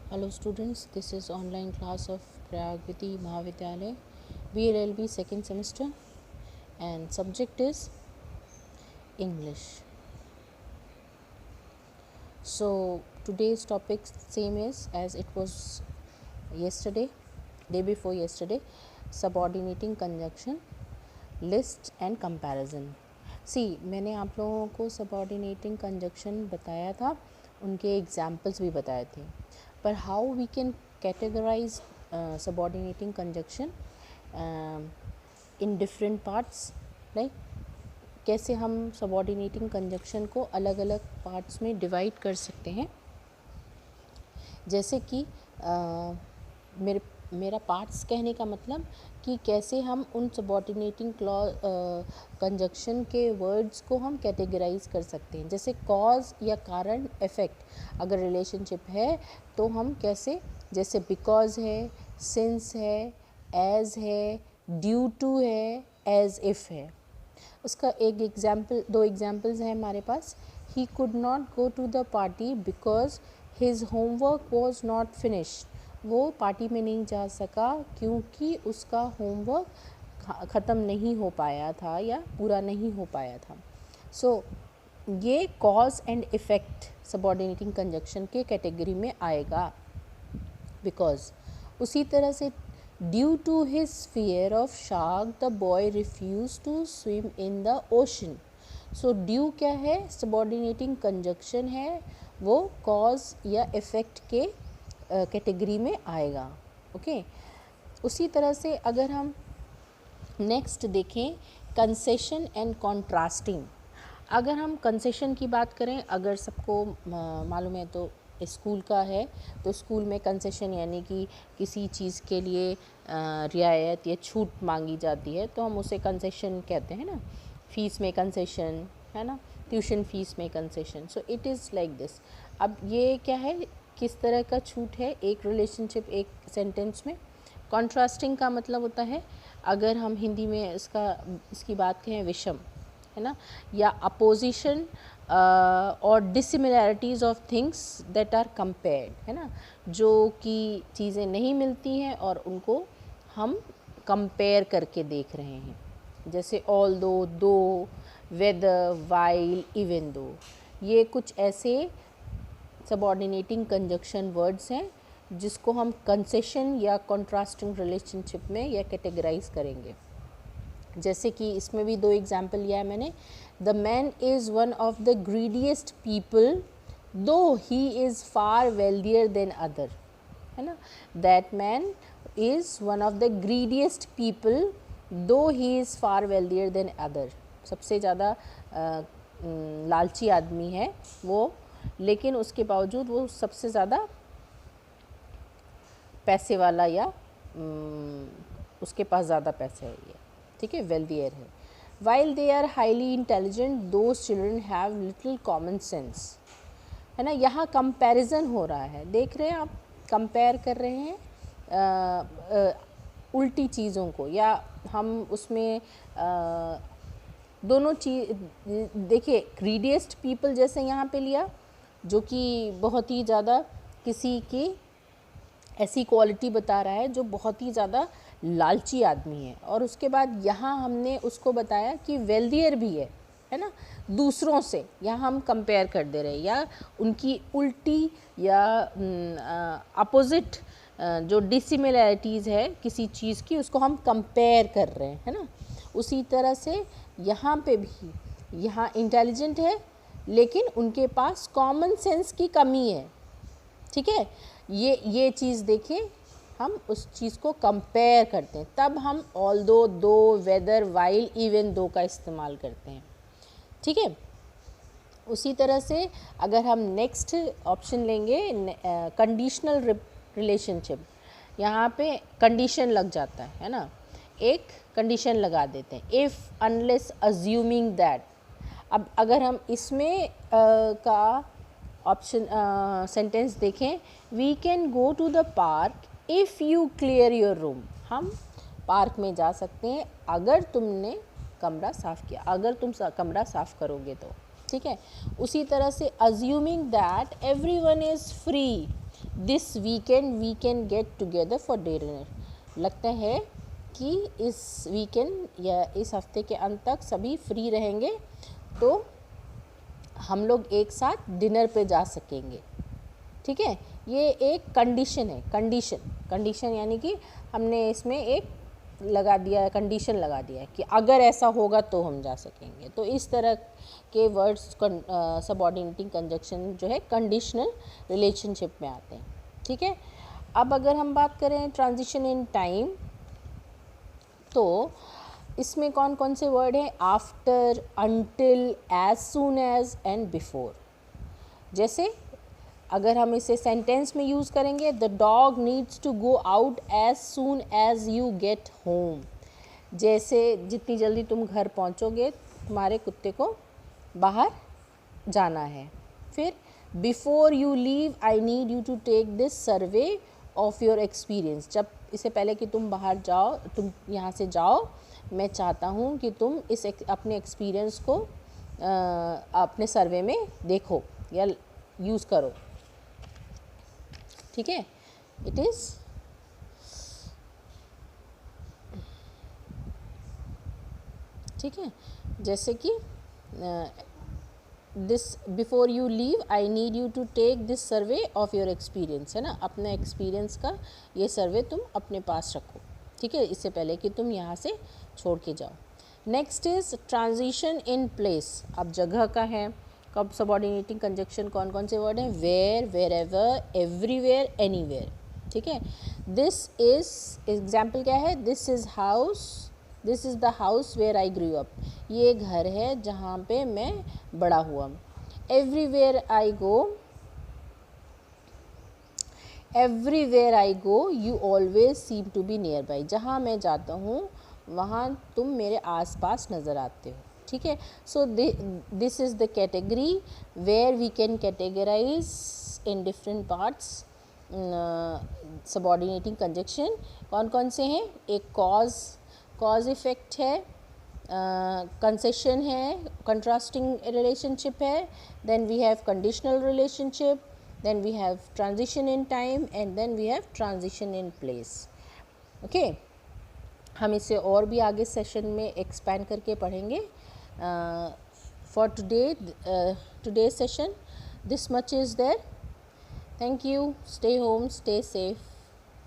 Hello students, this is online class of Pragyati Mahavidyalaya, BLLB second semester, and subject is English. So today's topic same is as it was yesterday, day before yesterday, subordinating conjunction, list and comparison. मैंने आप लोगों को subordinating conjunction बताया था, उनके examples भी बताए थे, पर how we can categorise subordinating conjunction in different parts, like कैसे हम सबऑर्डिनेटिंग कंजक्शन को अलग अलग पार्ट्स में डिवाइड कर सकते हैं। जैसे कि मेरा पार्ट्स कहने का मतलब कि कैसे हम उन सबऑर्डिनेटिंग क्लॉज कंजक्शन के वर्ड्स को हम कैटेगराइज कर सकते हैं। जैसे कॉज या कारण, इफ़ेक्ट, अगर रिलेशनशिप है तो हम कैसे, जैसे बिकॉज है, सिंस है, एज है, ड्यू टू है, एज इफ़ है। उसका एक एग्जाम्पल, दो एग्जाम्पल्स हैं हमारे पास। He could not go to the party because his homework was not finished. वो पार्टी में नहीं जा सका क्योंकि उसका होमवर्क ख़त्म नहीं हो पाया था या पूरा नहीं हो पाया था। सो ये cause and effect subordinating conjunction के कैटेगरी में आएगा। बिकॉज उसी तरह से due to his fear of shark the boy refuse to swim in the ocean. So due क्या है, सबऑर्डिनेटिंग कंजक्शन है, वो कॉज या इफ़ेक्ट के कैटेगरी में आएगा। ओके उसी तरह से अगर हम नेक्स्ट देखें कंसेशन एंड कॉन्ट्रास्टिंग। अगर हम कंसेशन की बात करें, अगर सबको मालूम है तो स्कूल का है, तो स्कूल में कंसेशन यानी कि किसी चीज़ के लिए रियायत या छूट मांगी जाती है तो हम उसे कंसेशन कहते हैं ना। फ़ीस में कंसेशन है ना, ट्यूशन फ़ीस में concession. So it is like this. अब ये क्या है, किस तरह का छूट है एक रिलेशनशिप, एक सेंटेंस में। कॉन्ट्रास्टिंग का मतलब होता है, अगर हम हिंदी में इसकी बात कहें, विषम है ना, या अपोजिशन और dissimilarities of things that are compared, है ना, जो कि चीज़ें नहीं मिलती हैं और उनको हम कंपेयर करके देख रहे हैं। जैसे ऑल दो, वेदर, वाइल, इवन दो, ये कुछ ऐसे सबऑर्डिनेटिंग कंजक्शन वर्ड्स हैं जिसको हम कंसेशन या कॉन्ट्रास्टिंग रिलेशनशिप में या कैटेगराइज करेंगे। जैसे कि इसमें भी दो एग्जाम्पल लिया है मैंने। The man is one of the greediest people though he is far wealthier than other, है ना। That man is one of the greediest people though he is far wealthier than other. सबसे ज़्यादा लालची आदमी है वो, लेकिन उसके बावजूद वो सबसे ज़्यादा पैसे वाला या उसके पास ज़्यादा पैसे है, ये ठीक है, वेल्दियर है। While they are highly intelligent those children have little common sense, है ना। यहाँ कंपैरिजन हो रहा है, देख रहे हैं आप, कंपेयर कर रहे हैं उल्टी चीज़ों को, या हम उसमें दोनों चीज़ देखिए। ग्रीडिएस्ट पीपल जैसे यहाँ पे लिया, जो कि बहुत ही ज़्यादा किसी की ऐसी क्वालिटी बता रहा है जो बहुत ही ज़्यादा लालची आदमी है, और उसके बाद यहाँ हमने उसको बताया कि वेल्दियर भी है ना, दूसरों से। यहाँ हम कंपेयर कर दे रहे हैं, या उनकी उल्टी या अपोजिट जो डिसिमिलैरिटीज़ है किसी चीज़ की, उसको हम कंपेयर कर रहे हैं, है ना। उसी तरह से यहाँ पे भी, यहाँ इंटेलिजेंट है लेकिन उनके पास कॉमन सेंस की कमी है, ठीक है। ये चीज़ देखिए, हम उस चीज़ को कंपेयर करते हैं, तब हम ऑल दो, वेदर, वाइल, इवन दो का इस्तेमाल करते हैं, ठीक है। उसी तरह से अगर हम नेक्स्ट ऑप्शन लेंगे, कंडीशनल रिलेशनशिप, यहाँ पे कंडीशन लग जाता है ना, एक कंडीशन लगा देते हैं, इफ़, अनलेस, अज्यूमिंग दैट। अब अगर हम इसमें का ऑप्शन सेंटेंस देखें, we can go to the park if you clear your room. हम पार्क में जा सकते हैं अगर तुमने कमरा साफ़ किया, अगर तुम कमरा साफ़ करोगे तो, ठीक है। उसी तरह से assuming that everyone is free this weekend we can get together for dinner, लगता है कि इस वीकेंड या इस हफ्ते के अंत तक सभी फ्री रहेंगे तो हम लोग एक साथ डिनर पे जा सकेंगे। ठीक है, ये एक कंडीशन है, कंडीशन यानी कि हमने इसमें एक लगा दिया है, कंडीशन लगा दिया है कि अगर ऐसा होगा तो हम जा सकेंगे। तो इस तरह के वर्ड्स सबऑर्डिनेटिंग कंजक्शन जो है कंडीशनल रिलेशनशिप में आते हैं। ठीक है, अब अगर हम बात करें ट्रांजिशन इन टाइम, तो इसमें कौन कौन से वर्ड हैं? After, until, as soon as and before. जैसे अगर हम इसे सेंटेंस में यूज़ करेंगे, the dog needs to go out as soon as you get home. जैसे जितनी जल्दी तुम घर पहुंचोगे तुम्हारे कुत्ते को बाहर जाना है। फिर before you leave I need you to take this survey of your experience. जब इससे पहले कि तुम बाहर जाओ, तुम यहाँ से जाओ, मैं चाहता हूँ कि तुम इस अपने एक्सपीरियंस को अपने सर्वे में देखो या यूज़ करो। ठीक है, इट इज़ ठीक है, जैसे कि this before you leave I need you to take this survey of your experience, है ना, अपने एक्सपीरियंस का ये सर्वे तुम अपने पास रखो। ठीक है, इससे पहले कि तुम यहाँ से छोड़ के जाओ। Next is transition in place. अब जगह का है, कब सबऑर्डिनेटिंग कंजक्शन कौन कौन से वर्ड हैं? Where, wherever, everywhere, anywhere. ठीक है, दिस इज एग्जाम्पल क्या है? This is house, this is the house where I grew up. ये घर है जहाँ पे मैं बड़ा हुआ। Everywhere I go, everywhere I go you always seem to be nearby. जहाँ मैं जाता हूँ वहाँ तुम मेरे आसपास नज़र आते हो। ठीक है, so this is the category where we can categorize in different parts subordinating conjunction. कौन कौन से हैं? एक कॉज इफ़ेक्ट है, कंसेशन है, कंट्रास्टिंग रिलेशनशिप है, then we have conditional relationship, then we have transition in time and then we have transition in place. Okay, हम इसे और भी आगे सेशन में एक्सपैंड करके पढ़ेंगे। For today session this much is there. Thank you, stay home, stay safe.